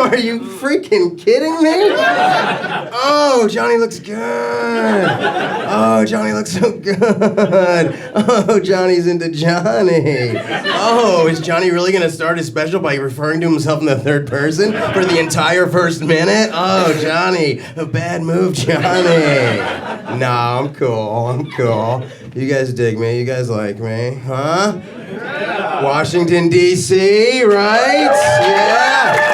Are you freaking kidding me? Oh, Johnny looks good. Oh, Johnny looks so good. Oh, Johnny's into Johnny. Oh, is Johnny really gonna start his special by referring to himself in the third person for the entire first minute? Oh, Johnny, a bad move, Johnny. Nah, I'm cool. You guys dig me, you guys like me, huh? Washington, D.C., right? Yeah.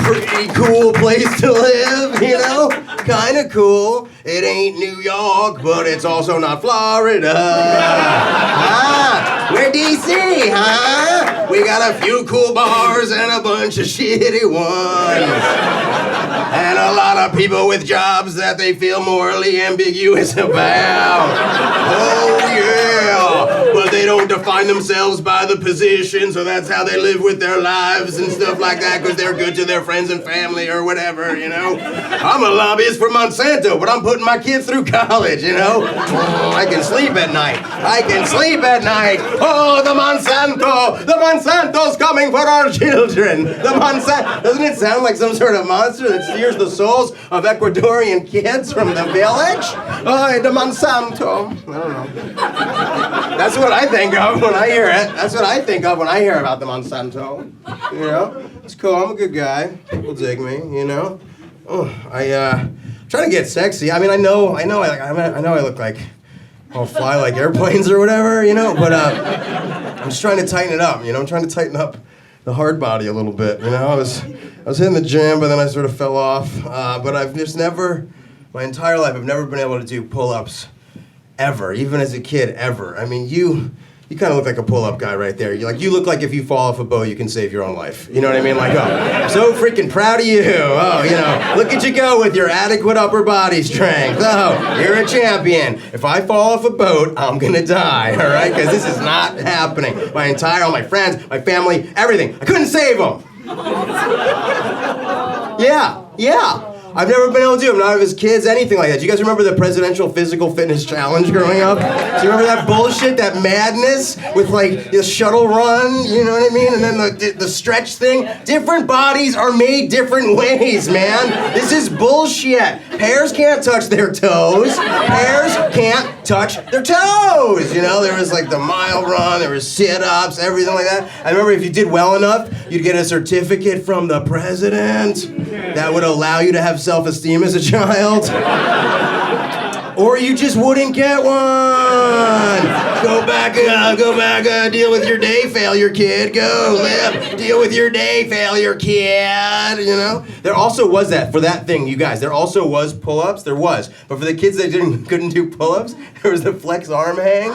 Pretty cool place to live, you know? Kinda cool. It ain't New York, but it's also not Florida. We're D.C., huh? We got a few cool bars and a bunch of shitty ones. And a lot of people with jobs that they feel morally ambiguous about. Oh, yeah. But they don't define themselves by the position, so that's how they live with their lives and stuff like that, because they're good to their friends and family or whatever, you know? I'm a lobbyist for Monsanto, but I'm putting my kids through college, you know? Oh, I can sleep at night. Oh, the Monsanto's coming for our children. The Monsanto. Doesn't it sound like some sort of monster that steers the souls of Ecuadorian kids from the village? Oh, the Monsanto. I don't know. That's what I think of when I hear it. That's what I think of when I hear about the Monsanto. You know? It's cool. I'm a good guy. People dig me, you know? Oh, trying to get sexy. I mean, I know I look like I'll fly like airplanes or whatever, you know, but I'm just trying to tighten it up, you know? I'm trying to tighten up the hard body a little bit, you know? I was hitting the gym, but then I sort of fell off. But I've just never, my entire life, I've never been able to do pull-ups ever, even as a kid, ever. I mean, you kind of look like a pull-up guy right there. You look like if you fall off a boat, you can save your own life. You know what I mean? Like, oh, I'm so freaking proud of you. Oh, you know, look at you go with your adequate upper body strength. Oh, you're a champion. If I fall off a boat, I'm gonna die, all right? Because this is not happening. All my friends, my family, everything. I couldn't save them. Yeah. I've never been able to do them, not as kids, anything like that. Do you guys remember the Presidential Physical Fitness Challenge growing up? Do you remember that bullshit, that madness with like the shuttle run, you know what I mean? And then the stretch thing? Different bodies are made different ways, man. This is bullshit. Pears can't touch their toes. Pears can't touch their toes. You know, there was like the mile run, there was sit-ups, everything like that. I remember if you did well enough, you'd get a certificate from the president that would allow you to have self-esteem as a child. Or you just wouldn't get one. Go back, deal with your day, failure, kid. Go, live, deal with your day, failure, kid, you know? There also was that, for that thing, you guys, there also was pull-ups, there was. But for the kids that couldn't do pull-ups, there was the flex arm hang.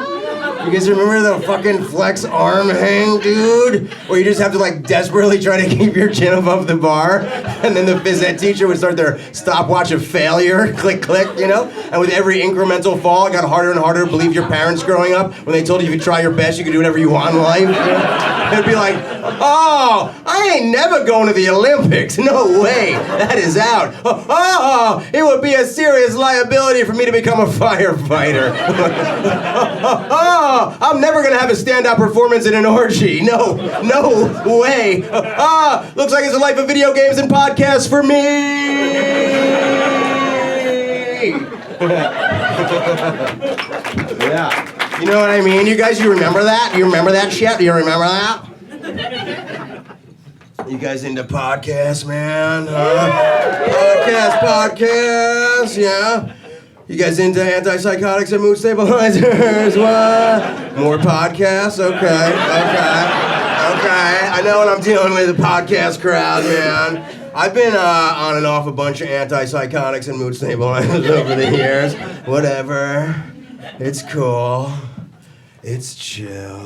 You guys remember the fucking flex arm hang, dude? Where you just have to like desperately try to keep your chin above the bar, and then the phys ed teacher would start their stopwatch of failure, click, click, you know? And with every incremental fall, it got harder and harder to believe your parents growing up when they told you if you try your best, you could do whatever you want in life. You know? It'd be like, oh, I ain't never going to the Olympics. No way, that is out. Oh, it would be a serious liability for me to become a firefighter. Oh, I'm never gonna have a standout performance in an orgy. No way. Looks like it's a life of video games and podcasts for me. Yeah. You know what I mean? You guys, you remember that? You remember that shit? Do you remember that? You guys into podcasts, man? Podcasts, yeah? You guys into antipsychotics and mood stabilizers? What? More podcasts? Okay. I know what I'm dealing with, the podcast crowd, man. I've been on and off a bunch of antipsychotics and mood stabilizers over the years. Whatever. It's cool. It's chill.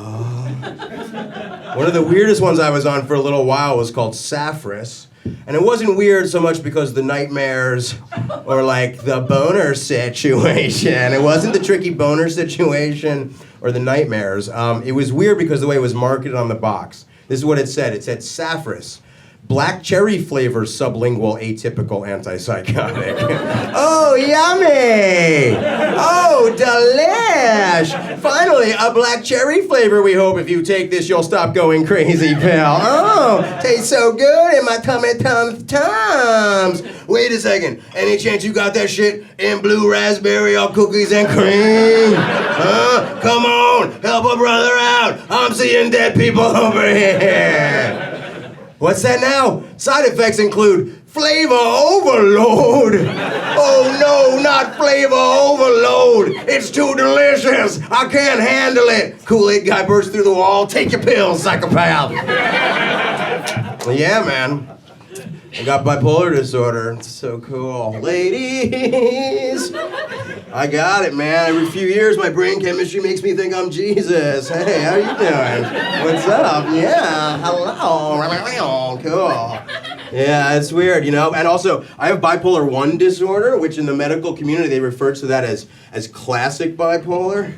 One of the weirdest ones I was on for a little while was called Safras. And it wasn't weird so much because the nightmares or like the boner situation. It wasn't the tricky boner situation or the nightmares. It was weird because the way it was marketed on the box. This is what it said. It said Safras. black cherry flavor sublingual atypical antipsychotic. Oh, yummy! Oh, delish! Finally, a black cherry flavor. We hope if you take this, you'll stop going crazy, pal. Oh, tastes so good in my tummy tums. Wait a second. Any chance you got that shit in blue raspberry or cookies and cream? Huh? Come on, help a brother out. I'm seeing dead people over here. What's that now? Side effects include flavor overload. Oh no, not flavor overload. It's too delicious. I can't handle it. Kool-Aid guy burst through the wall. Take your pills, psychopath. Yeah, man. I got bipolar disorder. It's so cool. Ladies, I got it, man. Every few years, my brain chemistry makes me think I'm Jesus. Hey, how you doing? What's up? Yeah, hello. Cool. Yeah, it's weird, you know? And also, I have bipolar 1 disorder, which in the medical community, they refer to that as classic bipolar.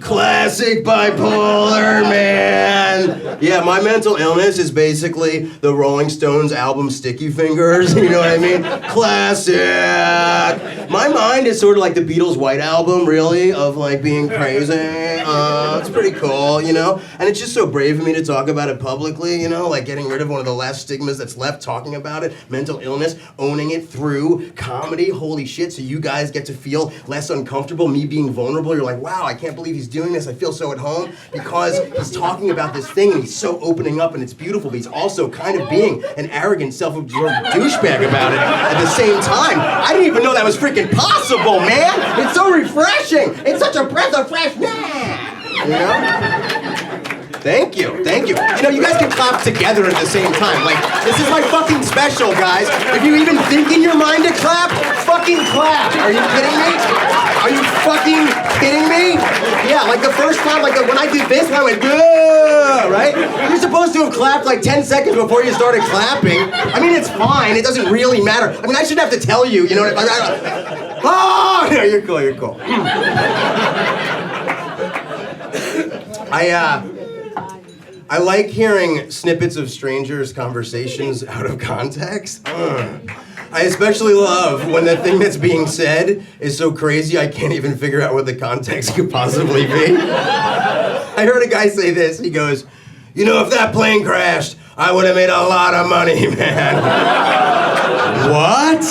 Classic bipolar, man. Yeah, my mental illness is basically the Rolling Stones album Sticky Fingers, you know what I mean? Classic. My mind is sort of like the Beatles' White Album, really, of like being crazy. It's pretty cool, you know? And it's just so brave of me to talk about it publicly, you know? Like getting rid of one of the last stigmas that's left, talking about it, mental illness, owning it through comedy. Holy shit, so you guys get to feel less uncomfortable, me being vulnerable. You're like, wow, I can't believe he's doing this. I feel so at home because he's talking about this thing and he's so opening up and it's beautiful, but he's also kind of being an arrogant, self-absorbed douchebag about it at the same time. I didn't even know that was freaking possible, man. It's so refreshing. It's such a breath of fresh air. You know? Thank you. You know, you guys can clap together at the same time. Like, this is my fucking special, guys. If you even think in your mind to clap, fucking clap. Are you kidding me? Are you fucking kidding me? Yeah, like the first time, like when I did this, I went, ugh, right? You're supposed to have clapped like 10 seconds before you started clapping. I mean, it's fine. It doesn't really matter. I mean, I shouldn't have to tell you, you know what I mean? Oh, no, you're cool. I like hearing snippets of strangers' conversations out of context. I especially love when the thing that's being said is so crazy I can't even figure out what the context could possibly be. I heard a guy say this. He goes, you know, if that plane crashed, I would have made a lot of money, man. What?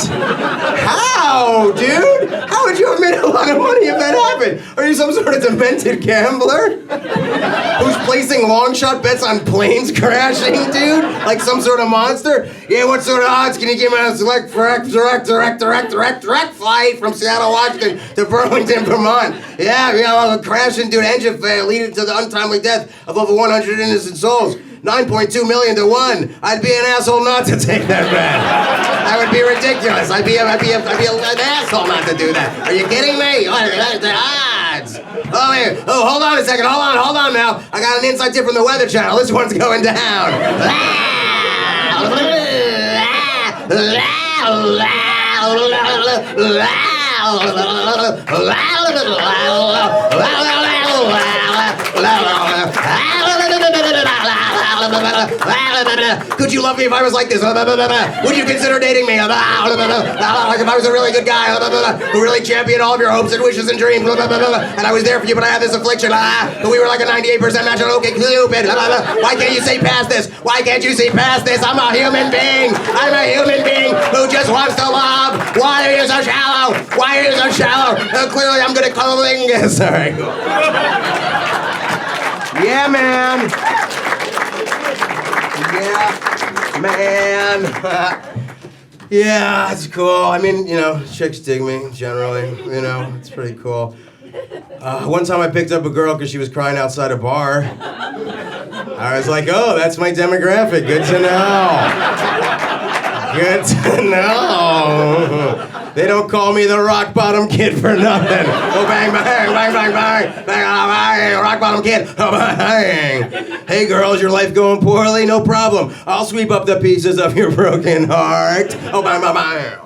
How, dude? How would you have made a lot of money if that happened? Are you some sort of demented gambler? Who's placing long shot bets on planes crashing, dude? Like some sort of monster? Yeah, what sort of odds can you give me on a direct flight from Seattle, Washington to Burlington, Vermont? Yeah, a crashing due to engine failure leading to the untimely death of over 100 innocent souls. 9.2 million to 1. I'd be an asshole not to take that bet. That would be ridiculous. I'd be an asshole not to do that. Are you kidding me? What are the odds? Oh, wait. Oh, hold on a second. Hold on now. I got an inside tip from the Weather Channel. This one's going down. Could you love me if I was like this? Would you consider dating me? Like if I was a really good guy who really championed all of your hopes and wishes and dreams, and I was there for you, but I had this affliction, but we were like a 98% match on OK Cupid. Why can't you see past this? Why can't you see past this? I'm a human being. I'm a human being who just wants to love. Why are you so shallow? Why are you so shallow? Clearly I'm good at cunnilingus. All right, cool. Yeah, man. Yeah, man. Yeah, it's cool. I mean, you know, chicks dig me, generally. You know, it's pretty cool. One time I picked up a girl because she was crying outside a bar. I was like, oh, that's my demographic. Good to know. Good to know. They don't call me the rock bottom kid for nothing. Oh, bang, bang, bang, bang, bang, bang, bang, rock bottom kid. Oh, bang. Hey, girls, your life going poorly? No problem. I'll sweep up the pieces of your broken heart. Oh, bang, bang, bang.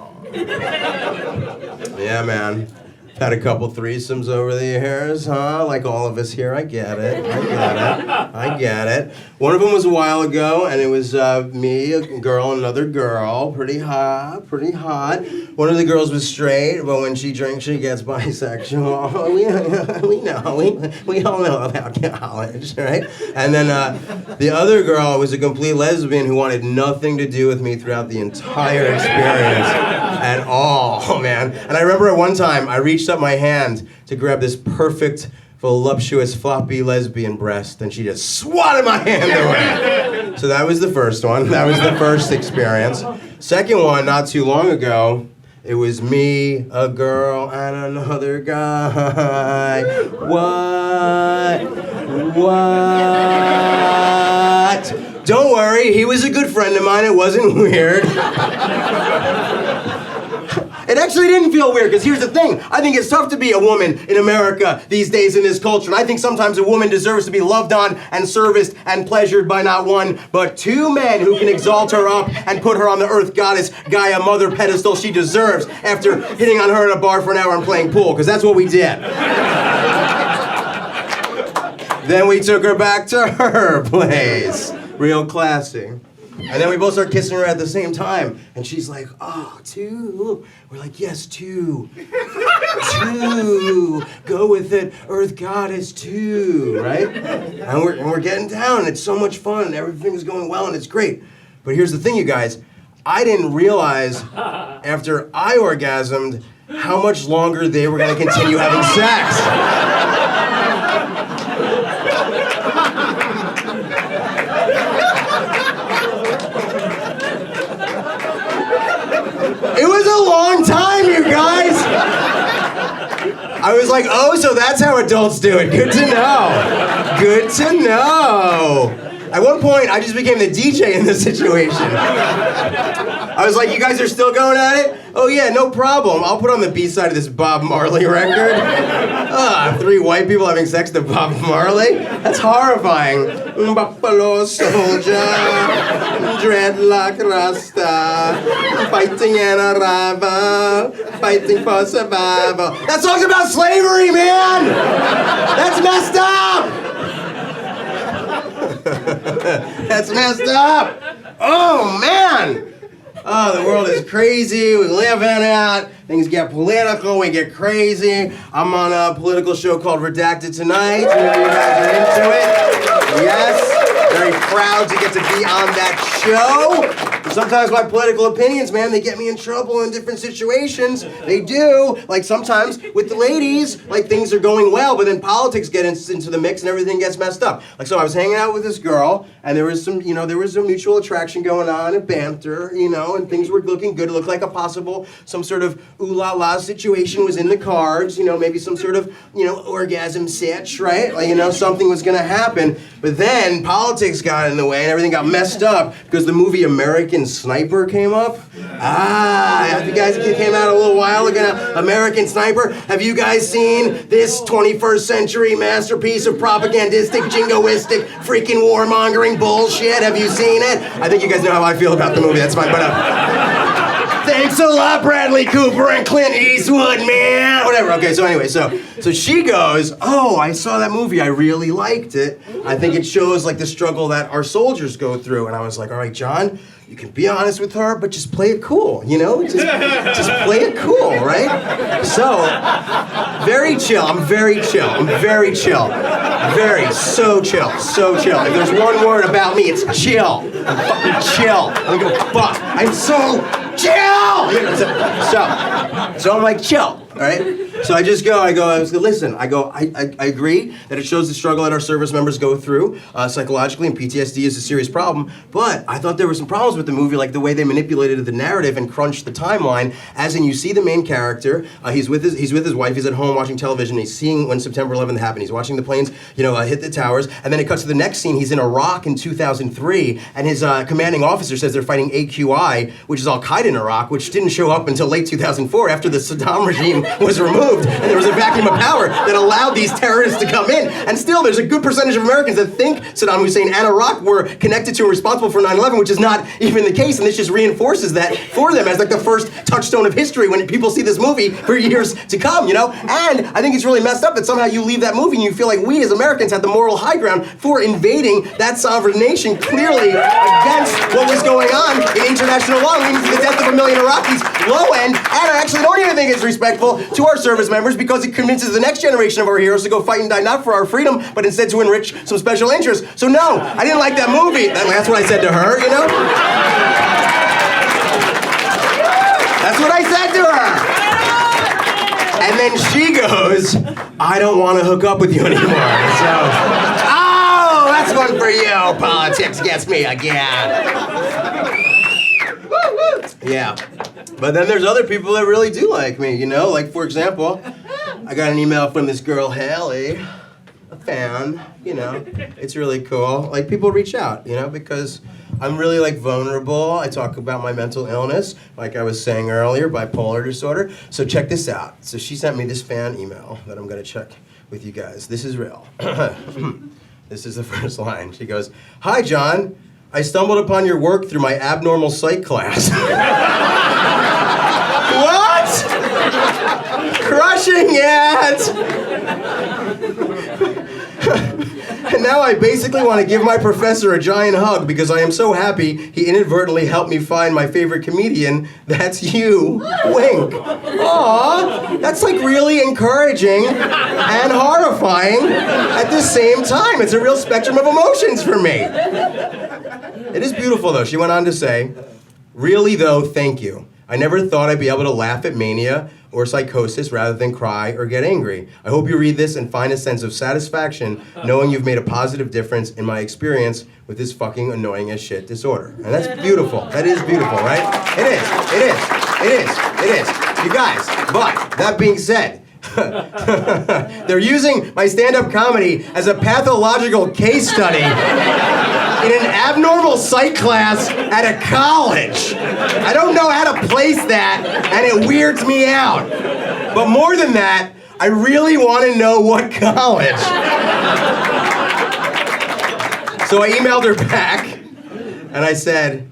Yeah, man. Had a couple threesomes over the years, huh? Like all of us here. I get it. I get it. One of them was a while ago, and it was me, a girl, and another girl. Pretty hot. One of the girls was straight, but when she drinks, she gets bisexual. We all know about college, right? And then the other girl was a complete lesbian who wanted nothing to do with me throughout the entire experience at all, man. And I remember at one time, I reached up my hand to grab this perfect, voluptuous, floppy lesbian breast, and she just swatted my hand away. So that was the first one. That was the first experience. Second one, not too long ago, it was me, a girl, and another guy. What? Don't worry, he was a good friend of mine. It wasn't weird. It actually didn't feel weird, because here's the thing. I think it's tough to be a woman in America these days in this culture, and I think sometimes a woman deserves to be loved on and serviced and pleasured by not one, but two men who can exalt her up and put her on the earth goddess, Gaia mother pedestal she deserves after hitting on her in a bar for an hour and playing pool, because that's what we did. Then we took her back to her place. Real classy. And then we both start kissing her at the same time. And she's like, oh, two. We're like, yes, two. Two. Go with it, Earth Goddess, two, right? And we're getting down, and it's so much fun, and everything's going well, and it's great. But here's the thing, you guys. I didn't realize after I orgasmed how much longer they were going to continue having sex. It was a long time, you guys. I was like, oh, so that's how adults do it. Good to know. Good to know. At one point, I just became the DJ in this situation. I was like, you guys are still going at it? Oh yeah, no problem. I'll put on the B-side of this Bob Marley record. Three white people having sex to Bob Marley? That's horrifying. Buffalo soldier, dreadlock rasta, fighting an arrival, fighting for survival. That song's about slavery, man! That's messed up! That's messed up! Oh, man! Oh, the world is crazy. We live in it. Things get political. We get crazy. I'm on a political show called Redacted Tonight. Maybe you guys are into it. Yes. Very proud to get to be on that show. And sometimes my political opinions, man, they get me in trouble in different situations. They do. Like sometimes with the ladies, like things are going well, but then politics get into the mix and everything gets messed up. Like so I was hanging out with this girl, and there was some mutual attraction going on and banter, and things were looking good. It looked like some sort of ooh la la situation was in the cards, maybe some sort of, orgasm sitch, right? Like, something was gonna happen. But then politics got in the way and everything got messed up because the movie American Sniper came up. You guys came out a little while ago. American Sniper. Have you guys seen this 21st century masterpiece of propagandistic, jingoistic, freaking warmongering bullshit? Have you seen it? I think you guys know how I feel about the movie. That's fine, but thanks a lot, Bradley Cooper and Clint Eastwood, man. Whatever. Okay, so anyway, so she goes, oh, I saw that movie. I really liked it. I think it shows like the struggle that our soldiers go through. And I was like, all right, John, you can be honest with her, but just play it cool, Just play it cool, right? So, very chill. I'm very chill. So chill. If there's one word about me, it's chill. I'm fucking chill. I don't give a fuck. I'm so chill! So I'm like, chill, all right? So I just go, I agree that it shows the struggle that our service members go through psychologically, and PTSD is a serious problem, but I thought there were some problems with the movie, like the way they manipulated the narrative and crunched the timeline, as in you see the main character, he's with his wife, he's at home watching television, he's seeing when September 11th happened, he's watching the planes, hit the towers, and then it cuts to the next scene, he's in Iraq in 2003, and his commanding officer says they're fighting AQI, which is Al-Qaeda in Iraq, which didn't show up until late 2004 after the Saddam regime was removed. removed, and there was a vacuum of power that allowed these terrorists to come in. And still, there's a good percentage of Americans that think Saddam Hussein and Iraq were connected to and responsible for 9/11, which is not even the case, and this just reinforces that for them as like the first touchstone of history when people see this movie for years to come, you know? And I think it's really messed up that somehow you leave that movie and you feel like we as Americans had the moral high ground for invading that sovereign nation clearly against what was going on in international law, leading to the death of 1 million Iraqis, low end, and I actually don't even think it's respectful to our service members because it convinces the next generation of our heroes to go fight and die not for our freedom, but instead to enrich some special interests. So no, I didn't like that movie. That's what I said to her, you know? That's what I said to her. And then she goes, I don't want to hook up with you anymore. So, oh, that's one for you. Politics gets me again. Yeah. But then there's other people that really do like me, you know? Like, for example, I got an email from this girl, Haley, a fan, you know? It's really cool. Like, people reach out, you know, because I'm really, like, vulnerable. I talk about my mental illness, like I was saying earlier, bipolar disorder. So check this out. So she sent me this fan email that I'm gonna check with you guys. This is real. This is the first line. She goes, "Hi, John. I stumbled upon your work through my abnormal psych class." What? Crushing it! And now I basically want to give my professor a giant hug because I am so happy he inadvertently helped me find my favorite comedian. That's you. Wink. Aw, that's like really encouraging and horrifying at the same time. It's a real spectrum of emotions for me. It is beautiful though. She went on to say, "Really though, thank you. I never thought I'd be able to laugh at mania or psychosis rather than cry or get angry. I hope you read this and find a sense of satisfaction knowing you've made a positive difference in my experience with this fucking annoying as shit disorder." And that's beautiful. That is beautiful, right? It is. It is. It is. It is. You guys, but that being said, they're using my stand-up comedy as a pathological case study in an abnormal psych class at a college. I don't know how to place that, and it weirds me out. But more than that, I really want to know what college. So I emailed her back, and I said,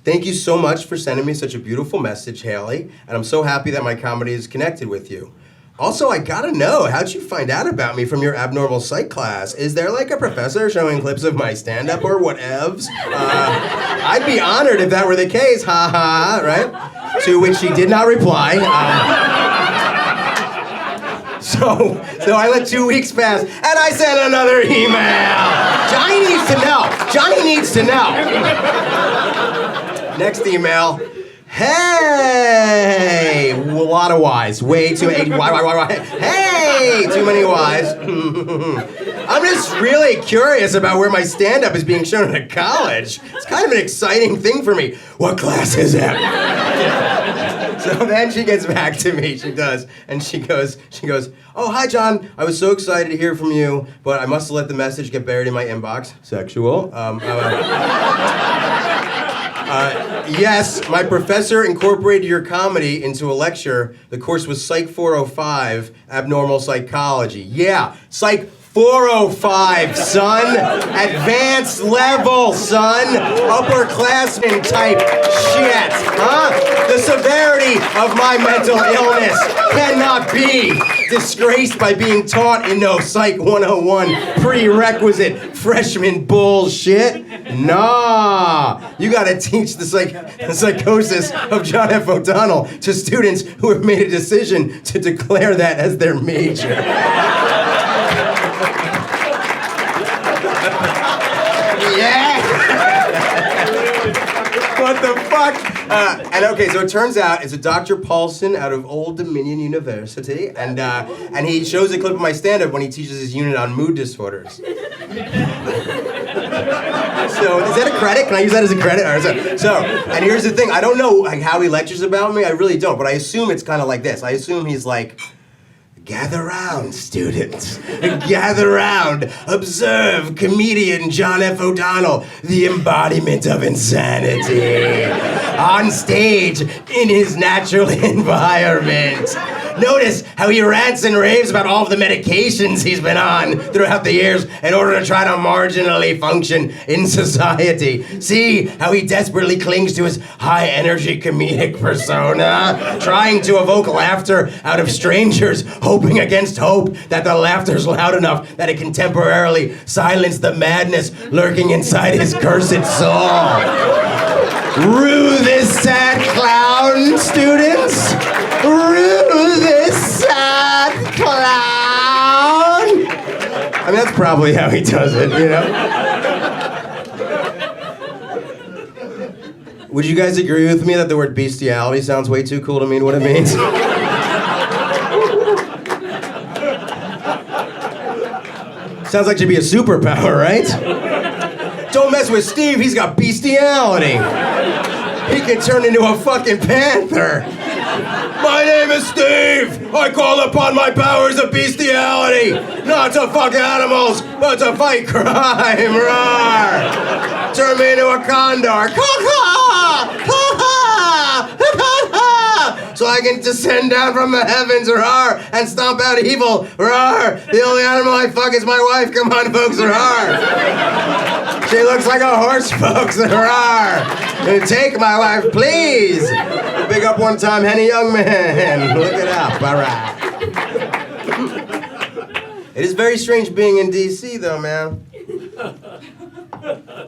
"Thank you so much for sending me such a beautiful message, Haley, and I'm so happy that my comedy is connected with you. Also, I gotta know, how'd you find out about me from your abnormal psych class? Is there like a professor showing clips of my stand-up or whatevs? I'd be honored if that were the case, ha, right?" To which she did not reply. So I let 2 weeks pass, and I sent another email. Johnny needs to know. Johnny needs to know. Next email. "Hey!" A lot of Y's. Way too many. Why? Hey! Too many Y's. "I'm just really curious about where my stand-up is being shown at a college. It's kind of an exciting thing for me. What class is it?" So then she gets back to me, she does, and she goes, "Oh, hi, John. I was so excited to hear from you, but I must have let the message get buried in my inbox." Sexual. "Yes, my professor incorporated your comedy into a lecture. The course was Psych 405, Abnormal Psychology." Yeah, Psych 405, son. Advanced level, son. Upperclassman type shit, huh? The severity of my mental illness cannot be disgraced by being taught in no Psych 101 prerequisite freshman bullshit. Nah, you gotta teach the psychosis of John F. O'Donnell to students who have made a decision to declare that as their major. Yeah! What the fuck? And okay, so it turns out it's a Dr. Paulson out of Old Dominion University, and he shows a clip of my stand-up when he teaches his unit on mood disorders. So is that a credit? Can I use that as a credit? So, and here's the thing, I don't know like how he lectures about me, I really don't, but I assume it's kind of like this. I assume he's like, "Gather round, students. Gather round. Observe comedian John F. O'Donnell, the embodiment of insanity. On stage, in his natural environment. Notice how he rants and raves about all of the medications he's been on throughout the years in order to try to marginally function in society. See how he desperately clings to his high-energy comedic persona, trying to evoke laughter out of strangers, hoping against hope that the laughter's loud enough that it can temporarily silence the madness lurking inside his cursed soul. Rue this sad clown, students. Rue this sad clown. I mean, that's probably how he does it, you know? Would you guys agree with me that the word bestiality sounds way too cool to mean what it means? Sounds like it should be a superpower, right? Don't mess with Steve, he's got bestiality. He can turn into a fucking panther. My name is Steve. I call upon my powers of bestiality, not to fuck animals, but to fight crime. Roar. Turn me into a condor. So I can descend down from the heavens, roar, and stomp out evil, roar. The only animal I fuck is my wife. Come on, folks, roar. She looks like a horse, folks, roar. Take my wife, please. Big up one time, Henny Young Man. Look it up, all right. It is very strange being in DC, though, man.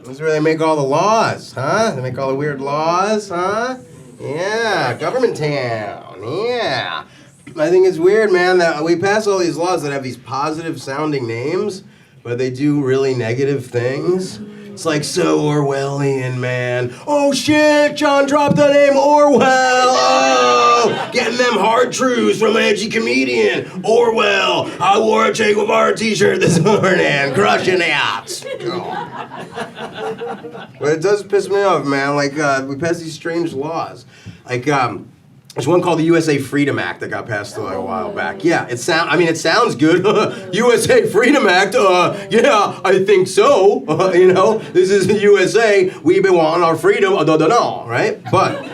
This is where they make all the laws, huh? They make all the weird laws, huh? Yeah, government town, yeah. I think it's weird, man, that we pass all these laws that have these positive sounding names, but they do really negative things. It's like so Orwellian, man. Oh shit, John dropped the name Orwell. Oh, getting them hard truths from an edgy comedian. Orwell, I wore a Che Guevara t-shirt this morning, crushing it. Oh. But it does piss me off, man. Like, we pass these strange laws. Like, there's one called the USA Freedom Act that got passed a while back. Yeah, it sounds good. USA Freedom Act, yeah, I think so. You know, this is the USA, we've been wanting our freedom, right? But,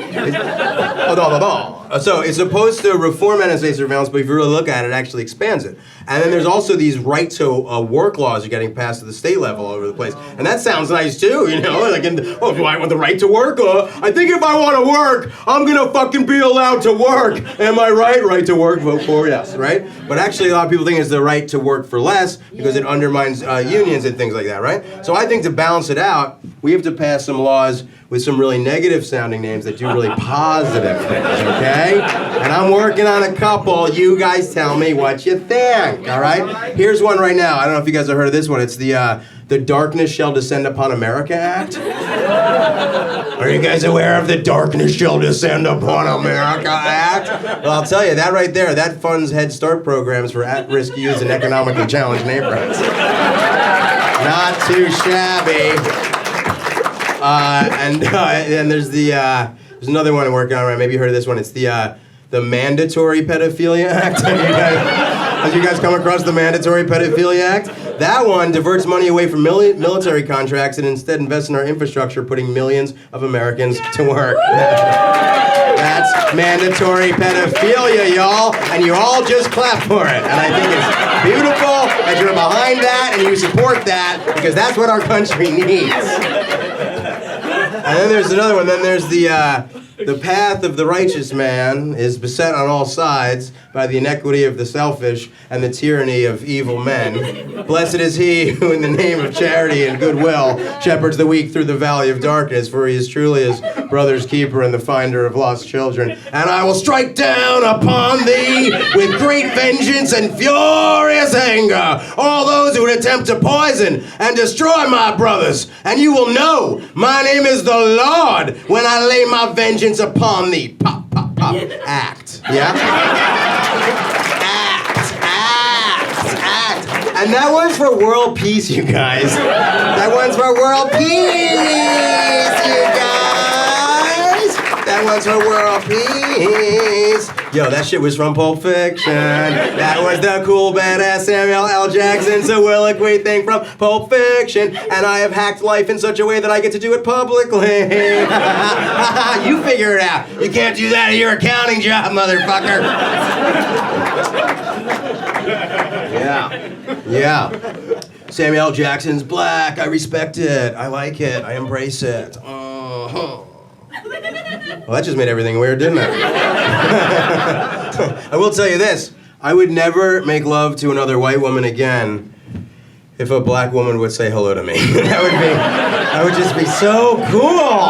so it's supposed to reform NSA surveillance, but if you really look at it, it actually expands it. And then there's also these right to work laws are getting passed at the state level all over the place. And that sounds nice too, you know? Like, do I want the right to work? I think if I want to work, I'm gonna fucking be allowed to work. Am I right? Right to work, vote for yes, right? But actually a lot of people think it's the right to work for less because it undermines unions and things like that, right? So I think to balance it out, we have to pass some laws with some really negative sounding names that do really positive things, okay? And I'm working on a couple. You guys tell me what you think, all right? Here's one right now. I don't know if you guys have heard of this one. It's the Darkness Shall Descend Upon America Act. Are you guys aware of the Darkness Shall Descend Upon America Act? Well, I'll tell you, that right there, that funds Head Start programs for at-risk youth in economically challenged neighborhoods. Not too shabby. And there's there's another one I'm working on, right? Maybe you heard of this one. It's the Mandatory Pedophilia Act. Have you guys come across the Mandatory Pedophilia Act? That one diverts money away from military contracts and instead invests in our infrastructure, putting millions of Americans to work. That's mandatory pedophilia, y'all, and you all just clap for it. And I think it's beautiful that you're behind that and you support that because that's what our country needs. And then there's another one. Then there's the path of the righteous man is beset on all sides by the inequity of the selfish and the tyranny of evil men. Blessed is he who in the name of charity and goodwill shepherds the weak through the valley of darkness, for he is truly his brother's keeper and the finder of lost children. And I will strike down upon thee with great vengeance and furious anger all those who would attempt to poison and destroy my brothers. And you will know my name is the Lord when I lay my vengeance upon thee. Pop, pop, pop. Act. Yeah? Act. And that one's for world peace, you guys. That one's for world peace, you guys. that wants her world peace. Yo, that shit was from Pulp Fiction. That was the cool, badass Samuel L. Jackson soliloquy thing from Pulp Fiction. And I have hacked life in such a way that I get to do it publicly. You figure it out. You can't do that at your accounting job, motherfucker. Yeah. Samuel L. Jackson's black. I respect it. I like it. I embrace it. Well, that just made everything weird, didn't it? I will tell you this. I would never make love to another white woman again if a black woman would say hello to me. That would just be so cool.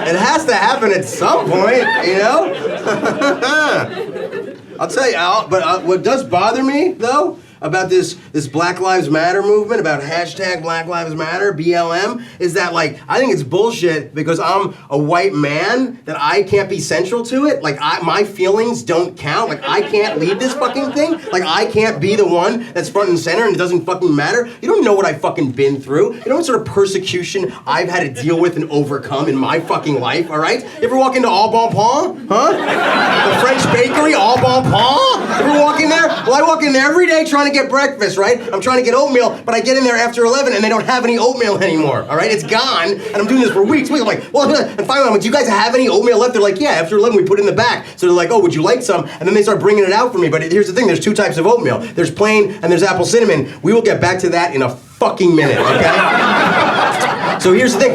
It has to happen at some point, you know? I'll tell you, but what does bother me, though, about this Black Lives Matter movement, about hashtag Black Lives Matter, BLM, is that, like, I think it's bullshit because I'm a white man that I can't be central to it. Like, my feelings don't count. Like, I can't lead this fucking thing. Like, I can't be the one that's front and center and it doesn't fucking matter. You don't know what I've fucking been through. You know what sort of persecution I've had to deal with and overcome in my fucking life, all right? You ever walk into Au Bon Pain? Huh? The French bakery, Au Bon Pain? You ever walk in there? Well, I walk in there every day trying to get breakfast, right? I'm trying to get oatmeal, but I get in there after 11 and they don't have any oatmeal anymore, all right? It's gone, and I'm doing this for weeks. I'm like, well, and finally I'm like, do you guys have any oatmeal left? They're like, yeah, after 11 we put it in the back. So they're like, oh, would you like some? And then they start bringing it out for me. But here's the thing, there's two types of oatmeal. There's plain and there's apple cinnamon. We will get back to that in a fucking minute, okay? So here's the thing,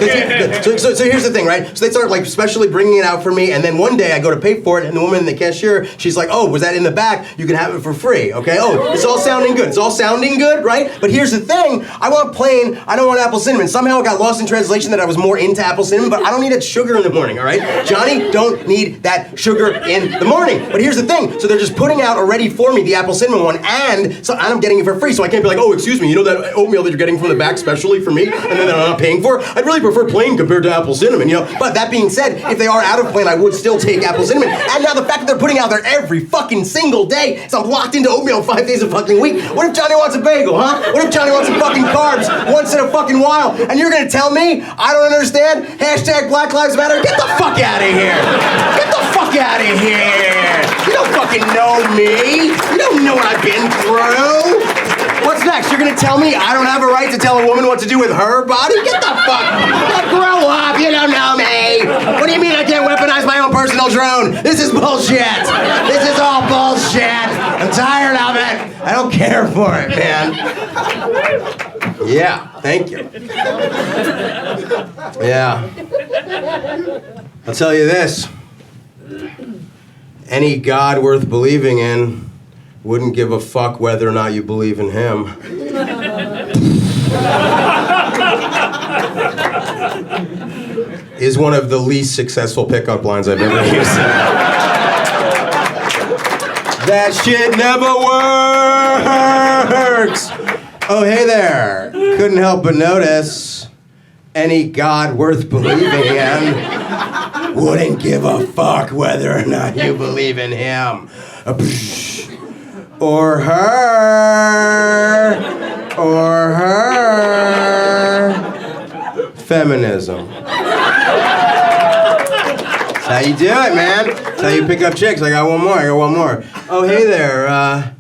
so here's the thing, right? So they start like specially bringing it out for me, and then one day I go to pay for it, and the woman in the cashier, she's like, oh, was that in the back? You can have it for free, okay? Oh, it's all sounding good. It's all sounding good, right? But here's the thing, I want plain, I don't want apple cinnamon. Somehow it got lost in translation that I was more into apple cinnamon, but I don't need that sugar in the morning, all right? Johnny, don't need that sugar in the morning. But here's the thing, so they're just putting out already for me the apple cinnamon one, and so I'm getting it for free, so I can't be like, oh, excuse me, you know that oatmeal that you're getting from the back specially for me, and then that I'm not paying for? I'd really prefer plain compared to apple cinnamon, you know? But that being said, if they are out of plain, I would still take apple cinnamon. And now the fact that they're putting out there every fucking single day, so I'm locked into oatmeal 5 days a fucking week. What if Johnny wants a bagel, huh? What if Johnny wants some fucking carbs once in a fucking while? And you're gonna tell me I don't understand? Hashtag Black Lives Matter? Get the fuck out of here! Get the fuck out of here! You don't fucking know me! You don't know what I've been through! What's next? You're gonna tell me I don't have a right to tell a woman what to do with her body? Get the fuck! Grow up! You don't know me! What do you mean I can't weaponize my own personal drone? This is bullshit! This is all bullshit! I'm tired of it! I don't care for it, man. Yeah, thank you. Yeah. I'll tell you this. Any God worth believing in wouldn't give a fuck whether or not you believe in him. Is one of the least successful pickup lines I've ever used. That shit never works! Oh, hey there. Couldn't help but notice any God worth believing in wouldn't give a fuck whether or not you believe in him. Or her. Or her. Feminism. That's how you do it, man. That's how you pick up chicks. I got one more. Oh, hey there.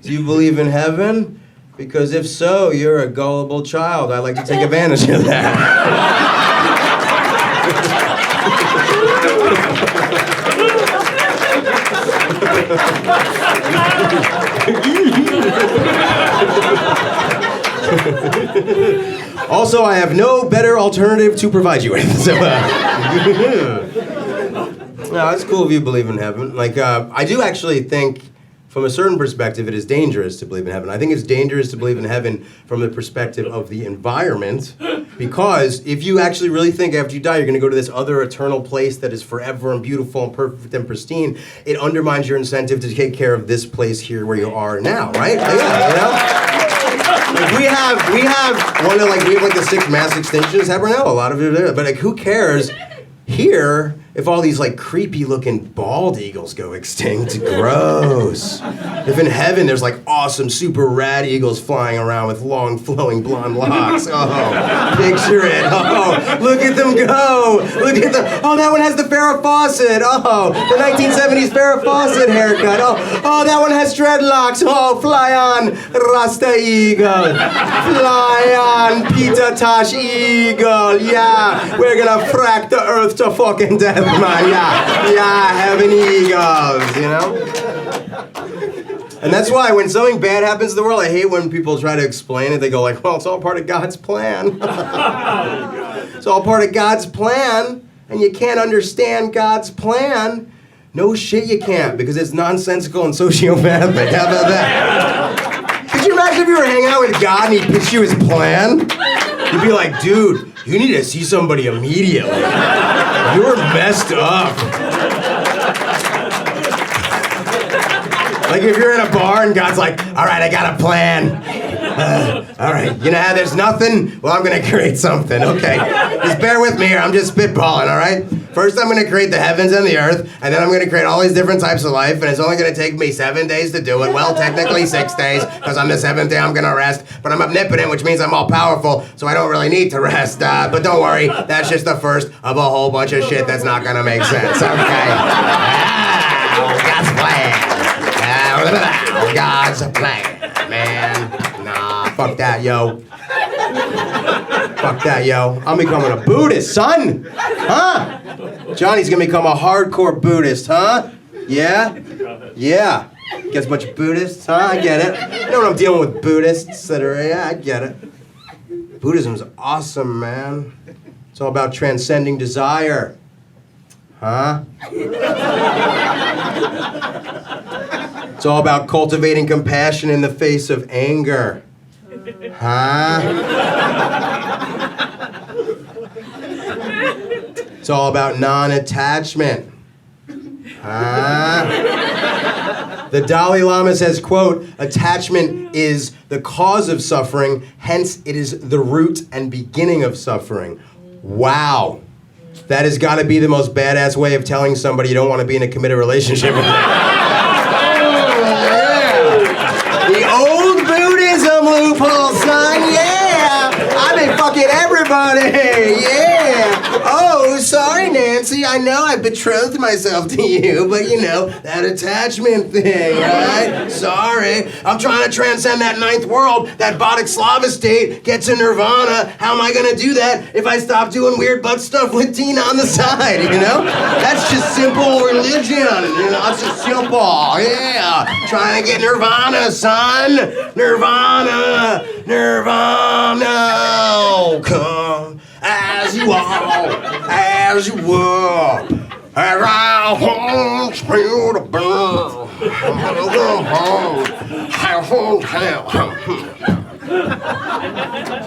Do you believe in heaven? Because if so, you're a gullible child. I'd like to take advantage of that. Also, I have no better alternative to provide you with. So, no, it's cool if you believe in heaven. Like, I do actually think, from a certain perspective, it is dangerous to believe in heaven. I think it's dangerous to believe in heaven from the perspective of the environment, because if you actually really think after you die you're going to go to this other eternal place that is forever and beautiful and perfect and pristine, it undermines your incentive to take care of this place here where you are now, right? Yeah, you know? Like we have the 6 mass extinctions happening now. A lot of it, but like, who cares here if all these like creepy looking bald eagles go extinct? Gross. If in heaven there's like awesome super rad eagles flying around with long flowing blonde locks. Oh, picture it. Oh, look at them go. Look at them. Oh, that one has the Farrah Fawcett. Oh, the 1970s Farrah Fawcett haircut. Oh, that one has dreadlocks. Oh, fly on, Rasta Eagle. Fly on, Peter Tosh Eagle. Yeah, we're gonna frack the earth to fucking death. Man, yeah, heaven eagles, you know? And that's why when something bad happens to the world, I hate when people try to explain it. They go like, well, it's all part of God's plan. It's all part of God's plan, and you can't understand God's plan. No shit you can't, because it's nonsensical and sociopathic. How about that? Could you imagine if you were hanging out with God and he pitched you his plan? You'd be like, dude, you need to see somebody immediately. You're messed up. Like if you're in a bar and God's like, all right, I got a plan. All right, you know how there's nothing? Well, I'm gonna create something, okay? Just bear with me here, I'm just spitballing, all right? First, I'm gonna create the heavens and the earth, and then I'm gonna create all these different types of life, and it's only gonna take me 7 days to do it. Well, technically 6 days, because on the 7th day I'm gonna rest, but I'm omnipotent, which means I'm all powerful, so I don't really need to rest. But don't worry, that's just the first of a whole bunch of shit that's not gonna make sense, okay? God's plan. God's plan, man. Nah, fuck that, yo. Fuck that, yo. I'm becoming a Buddhist, son. Huh? Johnny's gonna become a hardcore Buddhist, huh? Yeah? Yeah. Guess a bunch of Buddhists, huh? I get it. You know what I'm dealing with Buddhists that are, yeah, I get it. Buddhism's awesome, man. It's all about transcending desire. Huh? It's all about cultivating compassion in the face of anger. Huh? It's all about non-attachment. Huh? The Dalai Lama says, quote, attachment is the cause of suffering, hence it is the root and beginning of suffering. Wow. That has got to be the most badass way of telling somebody you don't want to be in a committed relationship with them. The old Buddhism loophole, son, yeah! I've been fucking everybody, yeah! Oh, sorry, Nancy, I know I betrothed myself to you, but you know, that attachment thing, right? Sorry. I'm trying to transcend that ninth world, that Bodhisattva state, get to nirvana. How am I gonna do that if I stop doing weird butt stuff with Tina on the side, you know? That's just simple religion, you know? It's just simple, yeah! Trying to get nirvana, son! Nirvana! Nirvana! Come as you are, as you were, as I hold you to burn.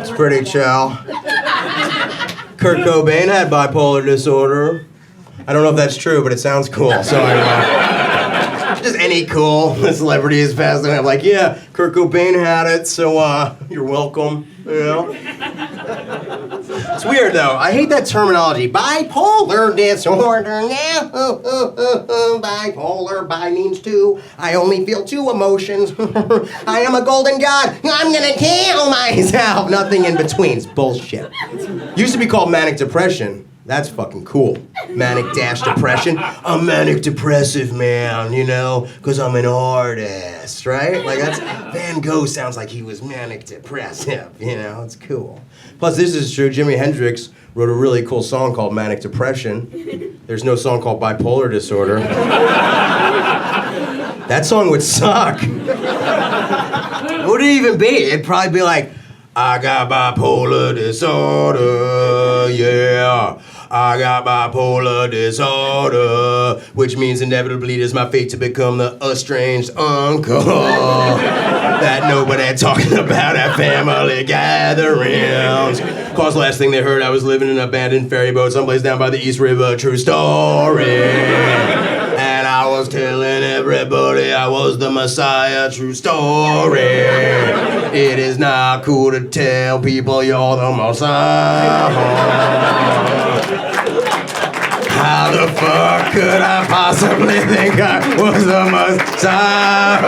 It's pretty chill. Kurt Cobain had bipolar disorder. I don't know if that's true, but it sounds cool, so just any cool celebrity is passed away. I'm like, yeah, Kurt Cobain had it, so you're welcome, you know? It's weird though. I hate that terminology. Bipolar disorder. Yeah. Bipolar. Bi means two. I only feel two emotions. I am a golden god. I'm gonna kill myself. Nothing in between. It's bullshit. Used to be called manic-depression. That's fucking cool. Manic-depression. I'm manic-depressive, man, you know, because I'm an artist, right? Like, that's, Van Gogh sounds like he was manic-depressive, you know, it's cool. Plus, this is true, Jimi Hendrix wrote a really cool song called Manic-Depression. There's no song called Bipolar Disorder. That song would suck. What would it even be? It'd probably be like, I got bipolar disorder, yeah. I got bipolar disorder, which means inevitably it is my fate to become the estranged uncle that nobody talking about at family gatherings. Cause last thing they heard, I was living in an abandoned ferry boat someplace down by the East River, true story. And I was telling everybody I was the Messiah, true story. It is not cool to tell people you're the Messiah. How the fuck could I possibly think I was the Messiah?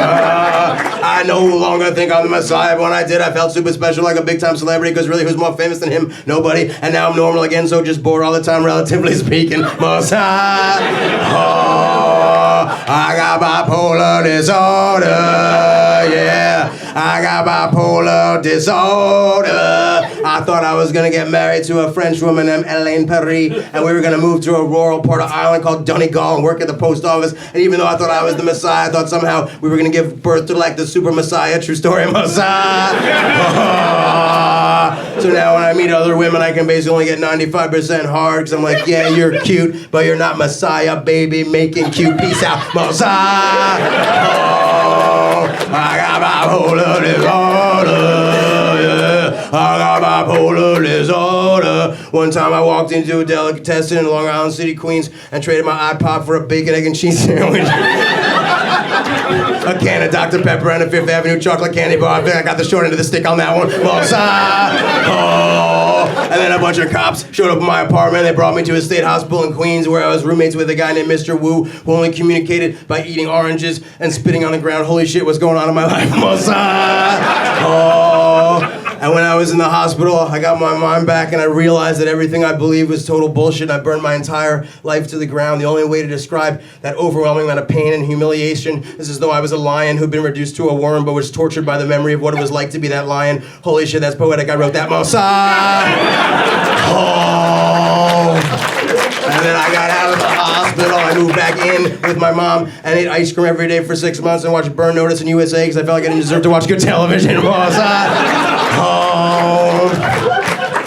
I no longer think I'm the Messiah, but when I did, I felt super special like a big-time celebrity, because really, who's more famous than him? Nobody. And now I'm normal again, so just bored all the time, relatively speaking. Messiah. Oh, I got bipolar disorder, yeah. I got bipolar disorder. I thought I was gonna get married to a French woman named Elaine Paris, and we were gonna move to a rural part of Ireland called Donegal and work at the post office. And even though I thought I was the Messiah, I thought somehow we were gonna give birth to like the super Messiah, true story Messiah. So now when I meet other women, I can basically only get 95% hard, because I'm like, yeah, you're cute, but you're not Messiah, baby, making cute. Peace out, Messiah. I got bipolar disorder, yeah. I got bipolar disorder. One time I walked into a delicatessen in Long Island City, Queens, and traded my iPod for a bacon, egg, and cheese sandwich. A can of Dr. Pepper and a Fifth Avenue chocolate candy bar. I think I got the short end of the stick on that one. And then a bunch of cops showed up in my apartment. They brought me to a state hospital in Queens, where I was roommates with a guy named Mr. Wu, who only communicated by eating oranges and spitting on the ground. Holy shit, what's going on in my life? And when I was in the hospital, I got my mind back, and I realized that everything I believed was total bullshit. I burned my entire life to the ground. The only way to describe that overwhelming amount of pain and humiliation is as though I was a lion who'd been reduced to a worm, but was tortured by the memory of what it was like to be that lion. Holy shit, that's poetic. I wrote that. And then I got out of the hospital. I moved back in with my mom and ate ice cream every day for 6 months and watched Burn Notice in USA, because I felt like I didn't deserve to watch good television.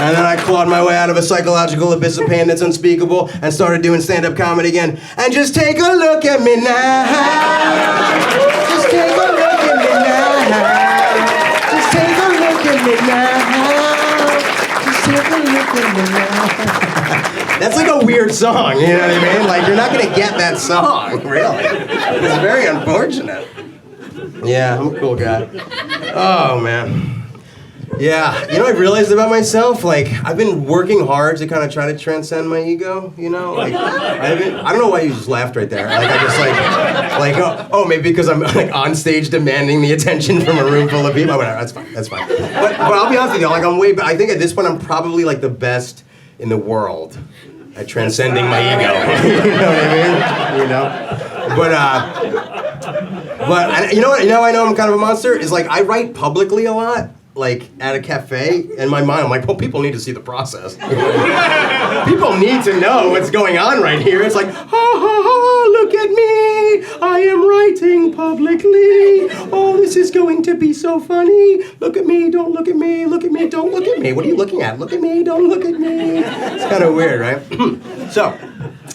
And then I clawed my way out of a psychological abyss of pain that's unspeakable and started doing stand-up comedy again. And just take a look at me now. Just take a look at me now. Just take a look at me now. Just take a look at me now. That's like a weird song, you know what I mean? Like, you're not gonna get that song, really. It's very unfortunate. Yeah, I'm a cool guy. Oh, man. Yeah, you know what I realized about myself? Like, I've been working hard to kind of try to transcend my ego, you know? Like, I don't know why you just laughed right there. Like, I just oh, maybe because I'm like on stage demanding the attention from a room full of people. Whatever, that's fine. But I'll be honest with you, like, I think at this point I'm probably like the best in the world at transcending my ego. You know what I mean? You know? But you know what? You know I know I'm kind of a monster? Is like, I write publicly a lot. Like at a cafe, in my mind, I'm like, well, people need to see the process. People need to know what's going on right here. It's like, ha ha ha, look at me. I am writing publicly. Oh, this is going to be so funny. Look at me, don't look at me, look at me, don't look at me. What are you looking at? Look at me, don't look at me. It's kind of weird, right? So,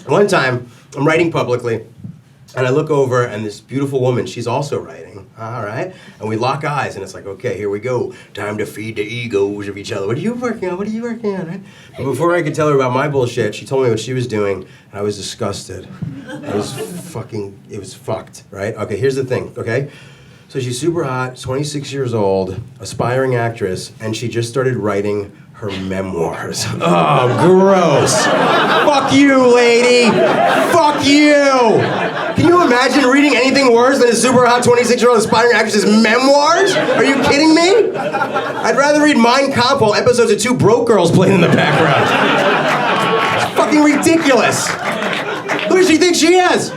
one time, I'm writing publicly, and I look over, and this beautiful woman, she's also writing, all right? And we lock eyes, and it's like, okay, here we go. Time to feed the egos of each other. What are you working on? What are you working on, right? But before I could tell her about my bullshit, she told me what she was doing, and I was disgusted. It was fucked, right? Okay, here's the thing, okay? So she's super hot, 26 years old, aspiring actress, and she just started writing her memoirs. Oh, gross. Fuck you, lady. Fuck you. Can you imagine reading anything worse than a super hot 26-year-old aspiring actress's memoirs? Are you kidding me? I'd rather read Mein Kampf while episodes of Two Broke Girls played in the background. It's fucking ridiculous. Who does she think she is?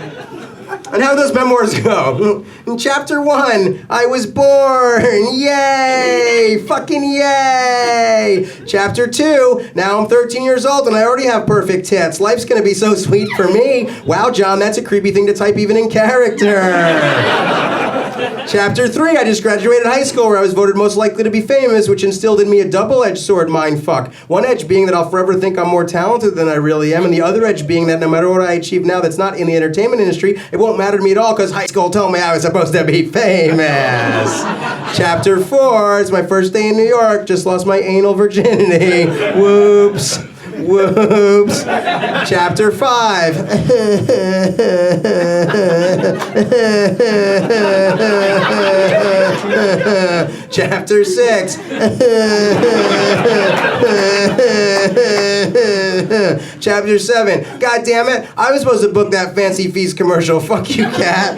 And how those memoirs go? In chapter 1, I was born. Yay! Fucking yay! Chapter 2, now I'm 13 years old and I already have perfect tits. Life's gonna be so sweet for me. Wow, John, that's a creepy thing to type even in character. Chapter 3, I just graduated high school where I was voted most likely to be famous, which instilled in me a double-edged sword mindfuck. One edge being that I'll forever think I'm more talented than I really am, and the other edge being that no matter what I achieve now that's not in the entertainment industry, it won't matter to me at all because high school told me I was supposed to be famous. Chapter 4, it's my first day in New York, just lost my anal virginity. Whoops. Whoops. Chapter 5. Chapter 6. Chapter 7. God damn it, I was supposed to book that Fancy Feast commercial. Fuck you, cat.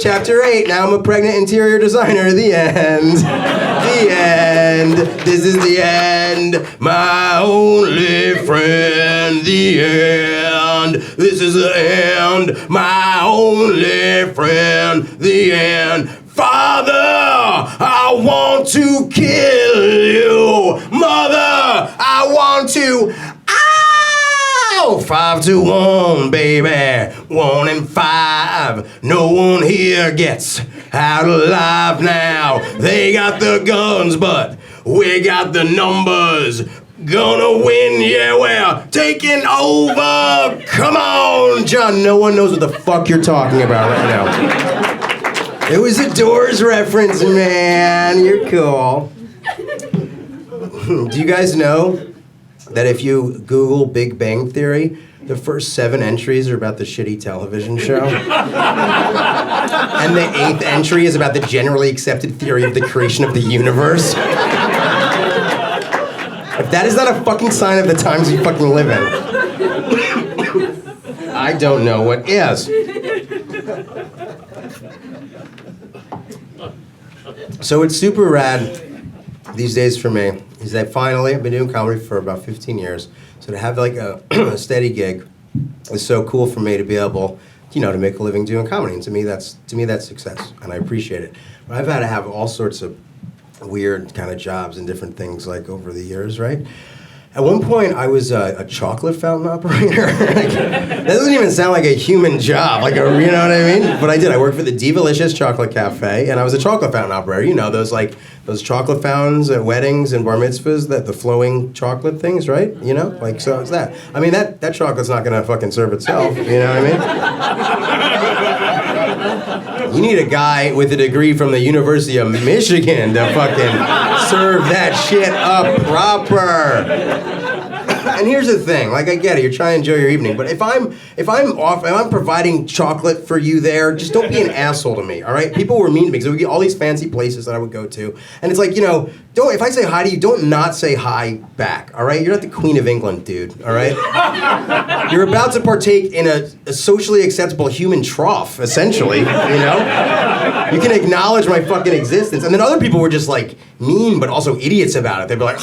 Chapter 8. Now I'm a pregnant interior designer. The end. The end. This is the end. My only friend. The end. This is the end. My only friend. The end. Father, I want to kill you. Mother, I want to... Ow! 5-1, baby. 1 and 5. No one here gets out alive now. They got the guns, but we got the numbers. Gonna win, yeah, we're taking over. Come on, John. No one knows what the fuck you're talking about right now. It was a Doors reference, man. You're cool. Do you guys know that if you Google Big Bang Theory, the first 7 entries are about the shitty television show? And the 8th entry is about the generally accepted theory of the creation of the universe? If that is not a fucking sign of the times you fucking live in, I don't know what is. So what's super rad these days for me is that finally, I've been doing comedy for about 15 years, so to have like a steady gig is so cool for me to be able, to make a living doing comedy. And to me that's success, and I appreciate it. But I've had to have all sorts of weird kind of jobs and different things like over the years, right? At one point, I was a chocolate fountain operator. That doesn't even sound like a human job, you know what I mean? But I did. I worked for the Divalicious Chocolate Cafe, and I was a chocolate fountain operator. Those chocolate fountains at weddings and bar mitzvahs, the flowing chocolate things, right? So it's that. I mean, that chocolate's not gonna fucking serve itself, you know what I mean? You need a guy with a degree from the University of Michigan to fucking serve that shit up proper. And here's the thing, I get it, you're trying to enjoy your evening, but if I'm providing chocolate for you there, just don't be an asshole to me, all right? People were mean to me because there would be all these fancy places that I would go to, and it's like, if I say hi to you, don't not say hi back, all right? You're not the Queen of England, dude, all right? You're about to partake in a socially acceptable human trough, essentially, You can acknowledge my fucking existence. And then other people were just mean, but also idiots about it. They'd be like,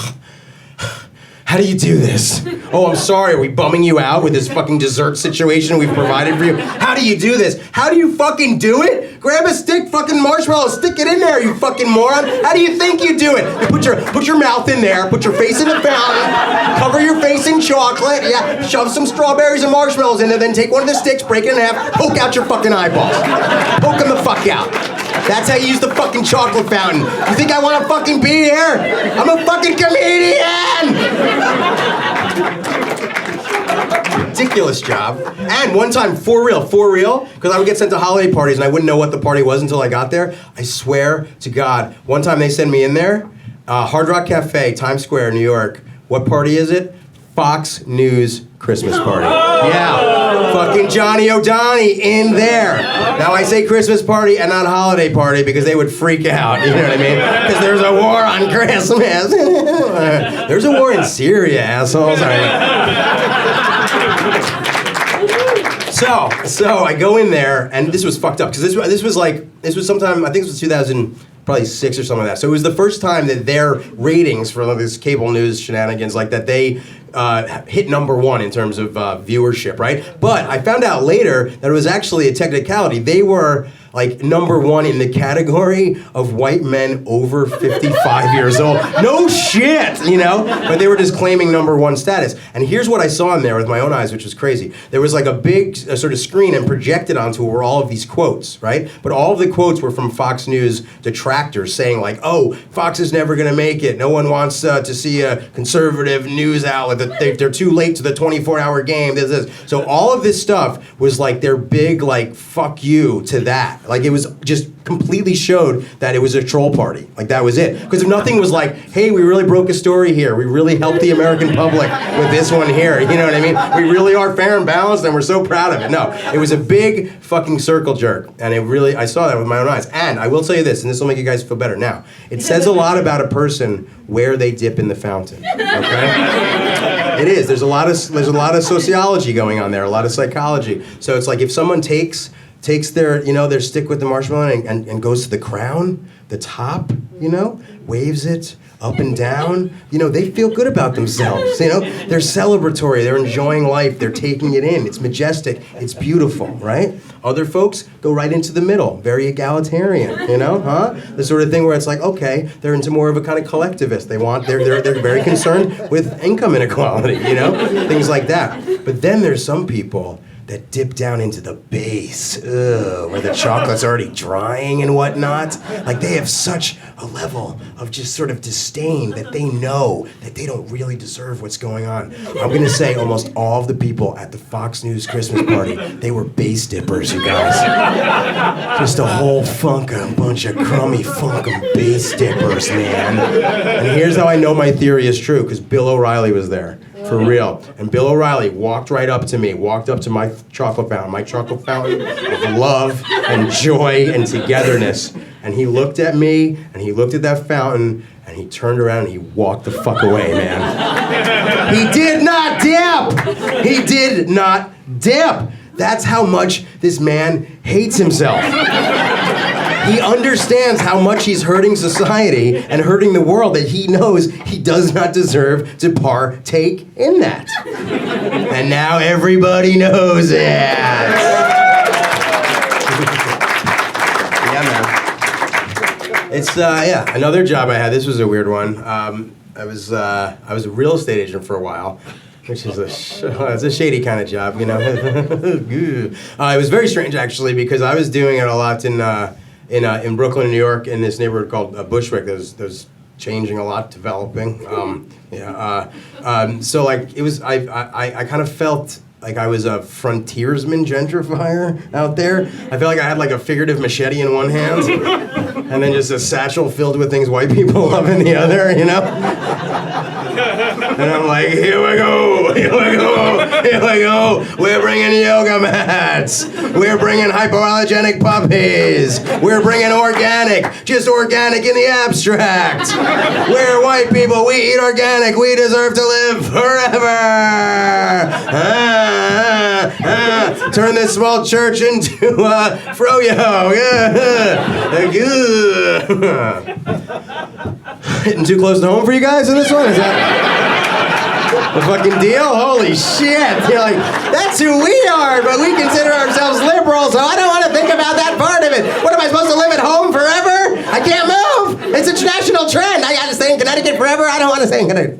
how do you do this? Oh, I'm sorry, are we bumming you out with this fucking dessert situation we've provided for you? How do you do this? How do you fucking do it? Grab a stick, fucking marshmallow, stick it in there, you fucking moron. How do you think you do it? You put your mouth in there, put your face in the fountain, cover your face in chocolate, yeah, shove some strawberries and marshmallows in there, then take one of the sticks, break it in half, poke out your fucking eyeballs. Poke them the fuck out. That's how you use the fucking chocolate fountain. You think I want to fucking be here? I'm a fucking comedian! Ridiculous job. And one time, for real, because I would get sent to holiday parties and I wouldn't know what the party was until I got there. I swear to God, one time they sent me in there, Hard Rock Cafe, Times Square, New York. What party is it? Fox News Christmas party. Yeah, fucking Johnny O'Donnell in there. Now I say Christmas party and not holiday party because they would freak out, you know what I mean? Because there's a war on Christmas. There's a war in Syria, assholes. So I go in there, and this was fucked up, because this was sometime, I think it was 2006 or something like that. So it was the first time that their ratings for this cable news shenanigans that they hit #1 in terms of viewership, right? But I found out later that it was actually a technicality. They were #1 in the category of white men over 55 years old. No shit, But they were just claiming #1 status. And here's what I saw in there with my own eyes, which was crazy. There was a big sort of screen, and projected onto it were all of these quotes, right? But all of the quotes were from Fox News detractors saying oh, Fox is never gonna make it. No one wants to see a conservative news outlet. They're too late to the 24-hour game. This. So all of this stuff was their big fuck you to that. Like it was just completely showed that it was a troll party. Like that was it. Because if nothing was like, hey, we really broke a story here. We really helped the American public with this one here. You know what I mean? We really are fair and balanced and we're so proud of it. No, it was a big fucking circle jerk. And it really, I saw that with my own eyes. And I will tell you this, and this will make you guys feel better. Now, it says a lot about a person where they dip in the fountain, okay? It is. There's a lot of sociology going on there, a lot of psychology. So it's like if someone takes their, their stick with the marshmallow and goes to the crown, the top, waves it up and down, they feel good about themselves, They're celebratory, they're enjoying life, they're taking it in, it's majestic, it's beautiful, right? Other folks go right into the middle, very egalitarian, The sort of thing where it's like, okay, they're into more of a kind of collectivist. They're very concerned with income inequality, Things like that. But then there's some people that dip down into the base, where the chocolate's already drying and whatnot. Like they have such a level of just sort of disdain that they know that they don't really deserve what's going on. I'm gonna say almost all of the people at the Fox News Christmas party, they were base dippers, you guys. Just a whole bunch of crummy funkum base dippers, man. And here's how I know my theory is true, because Bill O'Reilly was there. For real. And Bill O'Reilly walked right up to me, walked up to my chocolate fountain of love and joy and togetherness. And he looked at me, and he looked at that fountain, and he turned around and he walked the fuck away, man. He did not dip! He did not dip! That's how much this man hates himself. He understands how much he's hurting society and hurting the world that he knows he does not deserve to partake in that. And now everybody knows it. Yeah, man. It's, another job I had. This was a weird one. I was a real estate agent for a while. Which is it's a shady kind of job, It was very strange, actually, because I was doing it a lot in Brooklyn, New York, in this neighborhood called Bushwick. There's changing a lot, developing. So like it was, I kind of felt like I was a frontiersman gentrifier out there. I felt like I had like a figurative machete in one hand, and then just a satchel filled with things white people love in the other, And I'm like, here we go, we're bringing yoga mats, we're bringing hypoallergenic puppies, we're bringing organic, just organic in the abstract. We're white people, we eat organic, we deserve to live forever. Turn this small church into froyo, Hitting too close to home for you guys in this one? Is that the fucking deal? Holy shit. You're like, that's who we are, but we consider ourselves liberal, so I don't want to think about that part of it. What am I supposed to live at home forever? I can't move. It's a national trend. I gotta stay in Connecticut forever. I don't want to stay in Connecticut.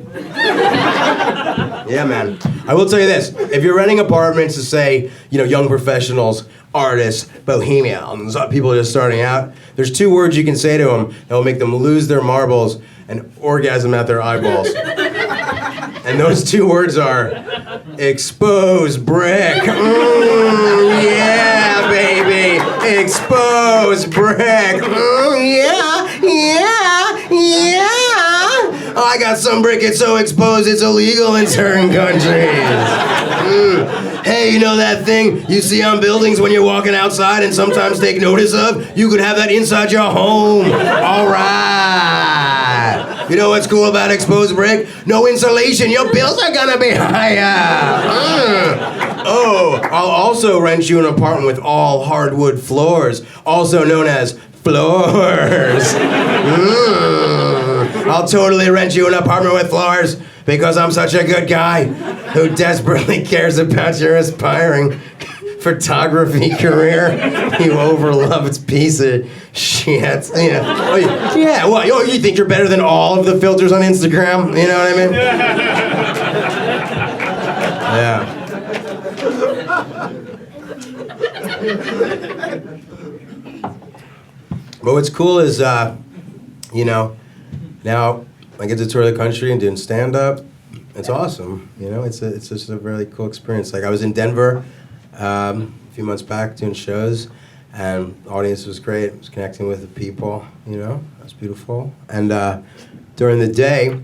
Yeah, man. I will tell you this. If you're renting apartments to say, young professionals, artists, bohemians, people just starting out, there's 2 words you can say to them that will make them lose their marbles and orgasm at their eyeballs. And those 2 words are exposed brick. Yeah, baby. Exposed brick. Yeah. Oh, I got some brick, it's so exposed, it's illegal in certain countries. Hey, that thing you see on buildings when you're walking outside and sometimes take notice of? You could have that inside your home. All right. You know what's cool about exposed brick? No insulation, your bills are gonna be higher. Oh, I'll also rent you an apartment with all hardwood floors, also known as floors. I'll totally rent you an apartment with floors because I'm such a good guy who desperately cares about your aspiring photography career. You overloved piece of shit. Yeah, well, you think you're better than all of the filters on Instagram? You know what I mean? Yeah. But what's cool is, now I get to tour the country and doing stand-up. It's awesome, It's just a really cool experience. Like I was in Denver a few months back doing shows, And the audience was great. It was connecting with the people, you know. It was beautiful. And during the day,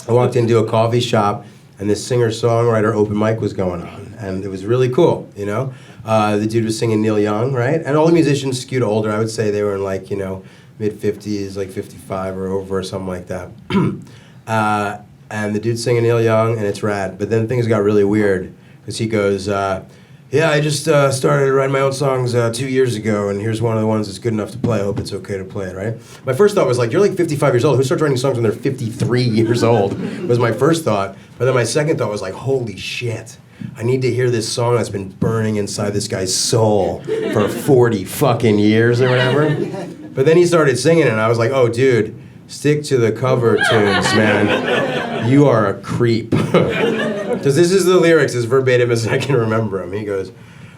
I walked into a coffee shop, and this singer-songwriter open mic was going on. And it was really cool, you know. The dude was singing Neil Young, right? And all the musicians skewed older. I would say they were in like, you know, mid-50s, like 55 or over or something like that. And the dude's singing Neil Young, and it's rad. But then things got really weird, because he goes, yeah, I just started writing my own songs 2 years ago, and here's one of the ones that's good enough to play. I hope it's okay to play it, right? My first thought was like, you're like 55 years old. Who starts writing songs when they're 53 years old? Was my first thought. But then my second thought was like, holy shit. I need to hear this song that's been burning inside this guy's soul for 40 fucking years or whatever. But then he started singing it, and I was like, oh, dude, stick to the cover tunes, man. You are a creep. Because this is the lyrics as verbatim as I can remember them. He goes,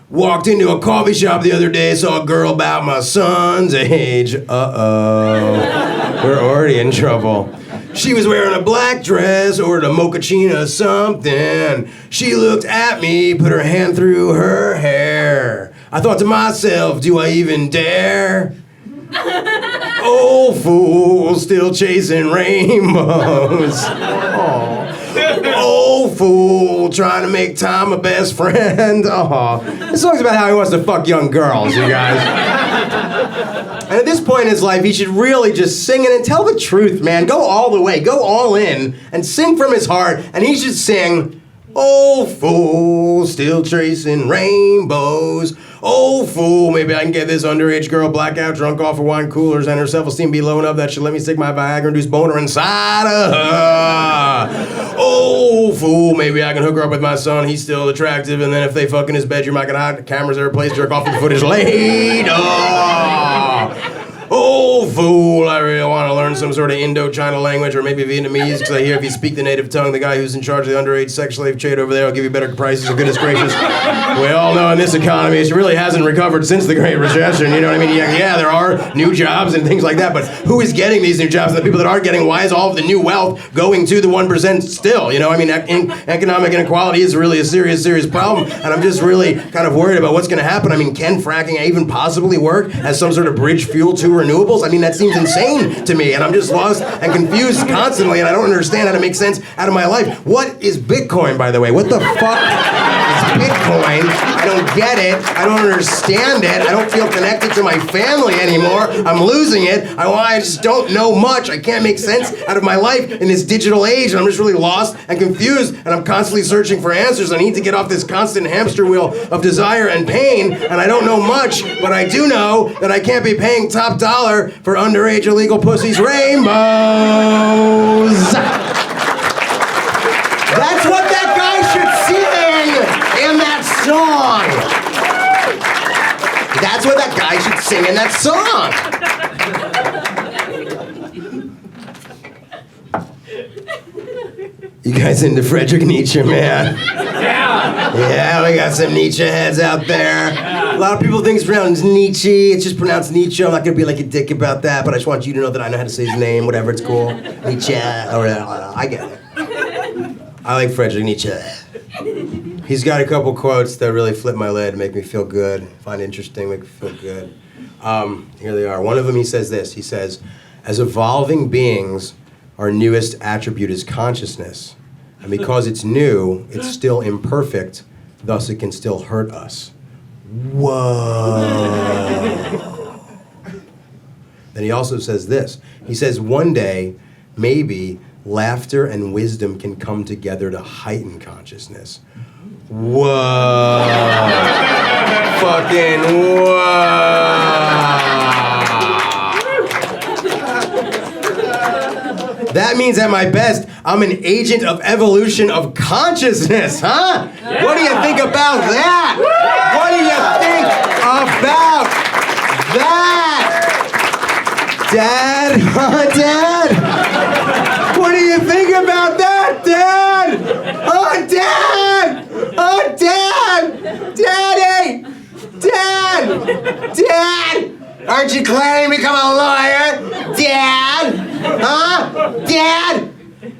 walked into a coffee shop the other day, saw a girl about my son's age. Uh-oh. We're already in trouble. She was wearing a black dress, ordered a mochaccino something. She looked at me, put her hand through her hair. I thought to myself, do I even dare? Old fool, still chasing rainbows. Aww. Old fool, trying to make time a best friend. Aww. This song's about how he wants to fuck young girls, you guys. And at this point in his life, he should really just sing it and tell the truth, man. Go all the way, go all in, and sing from his heart, and he should sing, old fool, still chasing rainbows. Old fool, maybe I can get this underage girl blackout drunk off of wine coolers and her self-esteem be low enough that she'll let me stick my Viagra-induced boner inside of her. Old fool, maybe I can hook her up with my son, he's still attractive, and then if they fuck in his bedroom, I can hide the cameras there, place jerk off the footage later. Old fool, I really want to learn some sort of Indochina language or maybe Vietnamese, because I hear if you speak the native tongue, the guy who's in charge of the underage sex slave trade over there will give you better prices, goodness gracious. We all know in this economy, it really hasn't recovered since the Great Recession, you know what I mean? Yeah, there are new jobs and things like that, but who is getting these new jobs? And the people that aren't getting, why is all of the new wealth going to the 1% still? You know, I mean, economic inequality is really a serious, serious problem, and I'm just really kind of worried about what's going to happen. I mean, can fracking even possibly work as some sort of bridge fuel to renewables? I mean, that seems insane to me, and I'm just lost and confused constantly, and I don't understand how to make sense out of my life. What is Bitcoin, by the way? What the fuck is Bitcoin? I don't get it. I don't understand it. I don't feel connected to my family anymore. I'm losing it. I just don't know much. I can't make sense out of my life in this digital age, and I'm just really lost and confused, and I'm constantly searching for answers. I need to get off this constant hamster wheel of desire and pain, and I don't know much, but I do know that I can't be paying top dollar for underage illegal pussies rainbows. That's what that guy should sing in that song. That's what that guy should sing in that song. You guys into Friedrich Nietzsche, man? Yeah, we got some Nietzsche heads out there. A lot of people think it's pronounced Nietzsche. It's just pronounced Nietzsche. I'm not gonna be like a dick about that, but I just want you to know that I know how to say his name, whatever, it's cool. Nietzsche, I get it. I like Friedrich Nietzsche. He's got a couple quotes that really flip my lid, make me feel good, find interesting, make me feel good. Here they are. One of them, he says this. He says, as evolving beings, our newest attribute is consciousness. And because it's new, it's still imperfect, thus it can still hurt us. Whoa. Then he also says this. He says, one day, maybe, laughter and wisdom can come together to heighten consciousness. Whoa. Fucking whoa. That means at my best, I'm an agent of evolution of consciousness, huh? What do you think about that? What do you think about that? Dad? Huh, Dad? What do you think about that, Dad? Oh, Dad! Oh, Dad! Daddy! Dad! Dad! Aren't you planning to become a lawyer? Dad? Huh? Dad?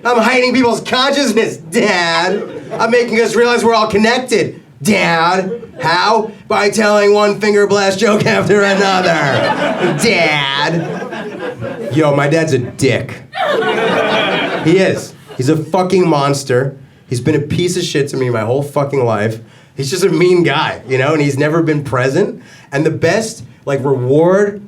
I'm heightening people's consciousness, Dad. I'm making us realize we're all connected. Dad. How? By telling one finger blast joke after another. Dad. Yo, my dad's a dick. He is. He's a fucking monster. He's been a piece of shit to me my whole fucking life. He's just a mean guy, you know, and he's never been present. And the best, like, reward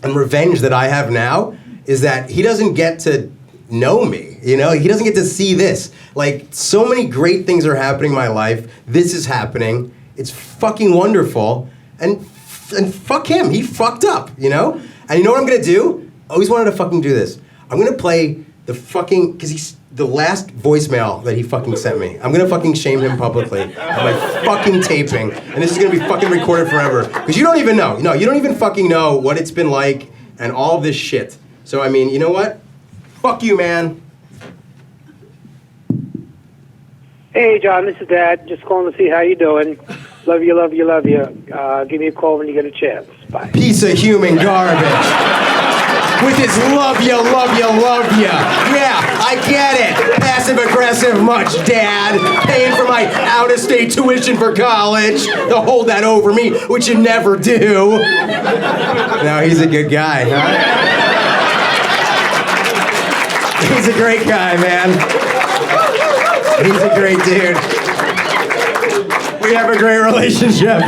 and revenge that I have now is that he doesn't get to know me, you know? He doesn't get to see this. Like, so many great things are happening in my life. This is happening. It's fucking wonderful. And fuck him. He fucked up, you know? And you know what I'm gonna do? I always wanted to fucking do this. I'm gonna play the fucking, because he's the last voicemail that he fucking sent me. I'm gonna fucking shame him publicly on my fucking taping, and this is gonna be fucking recorded forever. Because you don't even know. No, you don't even fucking know what it's been like and all of this shit. So, I mean, you know what? Fuck you, man. Hey, John, this is Dad. Just calling to see how you doing. Love you, love you, love you. Give me a call when you get a chance. Bye. Piece of human garbage. With his love you, love you, love you. Yeah, I get it. Passive aggressive much, Dad. Paying for my out-of-state tuition for college. They'll hold that over me, which you never do. No, he's a good guy, huh? He's a great guy, man. He's a great dude. We have a great relationship.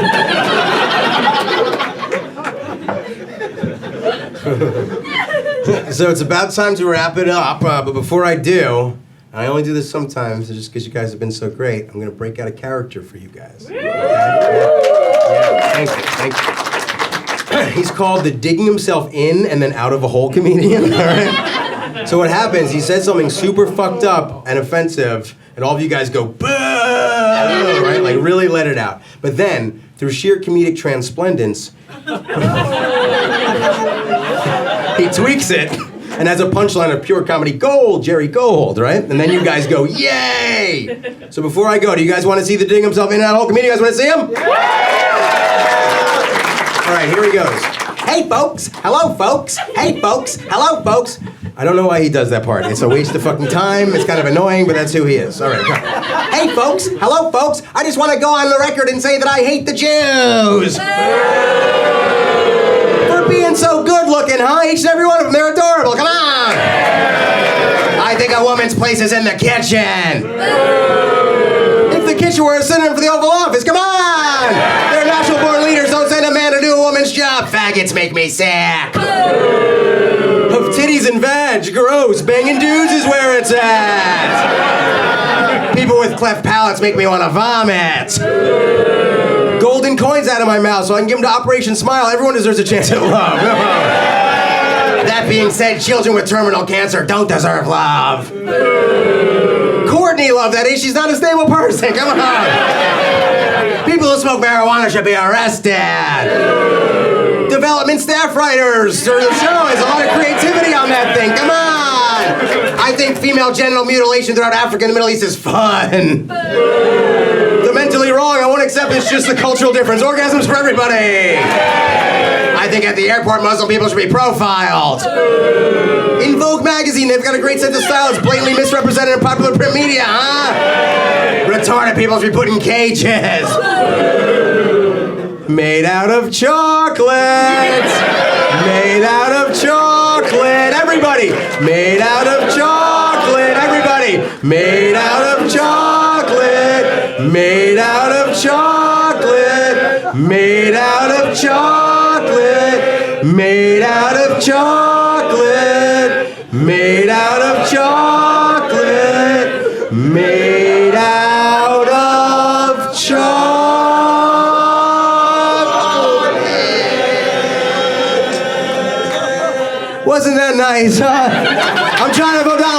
So it's about time to wrap it up, but before I do, I only do this sometimes, just because you guys have been so great, I'm going to break out a character for you guys. Okay? Yeah. Thank you. He's called the digging himself in and then out of a hole comedian, all right? So what happens, he says something super fucked up and offensive, and all of you guys go, boo, right? Like, really let it out. But then, through sheer comedic transplendence, he tweaks it and has a punchline of pure comedy gold, Jerry Gold, right? And then you guys go, yay! So before I go, do you guys want to see the digging himself in and out of the hole comedian? You guys want to see him? All right, here he goes. Hey, folks. Hello, folks. Hey, folks. Hello, folks. I don't know why he does that part. It's a waste of fucking time. It's kind of annoying, but that's who he is. All right, go. Hey, folks. Hello, folks. I just want to go on the record and say that I hate the Jews. For being so good looking, huh? Each and every one of them, they're adorable. Come on. I think a woman's place is in the kitchen. If the kitchen were a synonym for the Oval Office, come on. They're natural born leaders. Don't send a man to do a woman's job. Faggots make me sick. Of titties and veg, gross. Banging dudes is where it's at. People with cleft palates make me want to vomit. Golden coins out of my mouth so I can give them to Operation Smile. Everyone deserves a chance at love. That being said, children with terminal cancer don't deserve love. Courtney love, that is. She's not a stable person. Come on. People who smoke marijuana should be arrested. Development staff writers for the show. There's a lot of creativity on that thing. Come on. I think female genital mutilation throughout Africa and the Middle East is fun. The mentally wrong, I won't accept it's just a cultural difference. Orgasms for everybody. I think at the airport, Muslim people should be profiled. In Vogue magazine, they've got a great sense of style. It's blatantly misrepresented in popular print media, huh? Retarded people should be put in cages. Made out of chocolate. Made out of chocolate. Everybody. Made out of chocolate. Everybody. Made out of chocolate. Made out of chocolate. Made out of chocolate. Made out of chocolate. Made out of chocolate. Made out of chocolate. Wasn't that nice, huh? I'm trying to go down